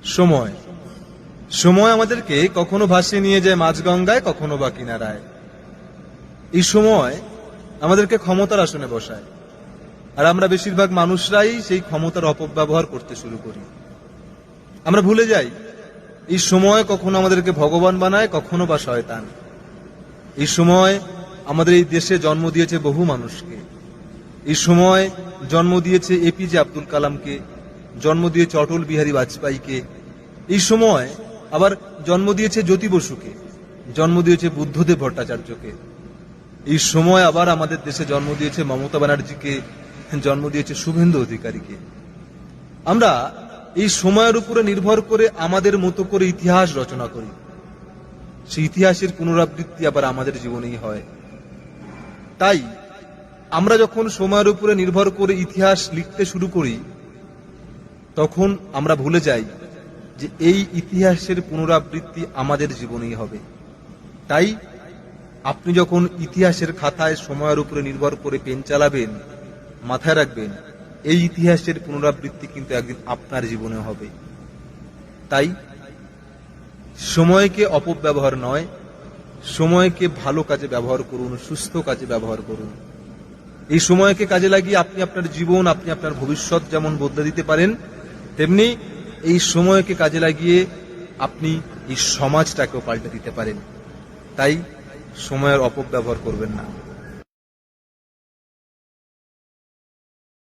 সময় সময় আমাদেরকে কখনো ভাসিয়ে নিয়ে যায় মাঝগঙ্গায়, কখনো বা কিনারায়। এই সময় আমাদেরকে ক্ষমতার আসনে বসায়, আর আমরা বেশিরভাগ মানুষরাই সেই ক্ষমতার অপব্যবহার করতে শুরু করি। আমরা ভুলে যাই এই সময় কখনো আমাদেরকে ভগবান বানায়, কখনো বা শয়তান। এই সময় আমাদের এই দেশে জন্ম দিয়েছে বহু মানুষকে। এই সময় জন্ম দিয়েছে এপিজে আব্দুল কালামকে, জন্ম দিয়েছে অটল বিহারী বাজপেয়ীকে। এই সময় আবার জন্ম দিয়েছে জ্যোতি বসুকে, জন্ম দিয়েছে বুদ্ধদেব ভট্টাচার্যকে। এই সময় আবার আমাদের দেশে জন্ম দিয়েছে মমতা ব্যানার্জিকে, জন্ম দিয়েছে শুভেন্দু অধিকারীকে। আমরা এই সময়ের উপরে নির্ভর করে আমাদের মতো করে ইতিহাস রচনা করি। সেই ইতিহাসের পুনরাবৃত্তি আবার আমাদের জীবনেই হয়। তাই আমরা যখন সময়ের উপরে নির্ভর করে ইতিহাস লিখতে শুরু করি, তখন আমরা ভুলে যাই যে এই ইতিহাসের পুনরাবৃত্তি আমাদের জীবনেই হবে। তাই আপনি যখন ইতিহাসের খাতায় সময়ের উপরে নির্ভর করে পেন চালাবেন, মাথায় রাখবেন এই ইতিহাসের পুনরাবৃত্তি কিন্তু একদিন আপনার জীবনে হবে। তাই সময়কে অপব্যবহার নয়, সময়কে ভালো কাজে ব্যবহার করুন, সুস্থ কাজে ব্যবহার করুন। এই সময়কে কাজে লাগিয়ে আপনি আপনার জীবন, আপনি আপনার ভবিষ্যৎ যেমন বদলে দিতে পারেন, তেমনি এই সময়কে কাজে লাগিয়ে আপনি এই সমাজটাকেও পাল্টে দিতে পারেন। তাই সময়ের অপব্যবহার করবেন না।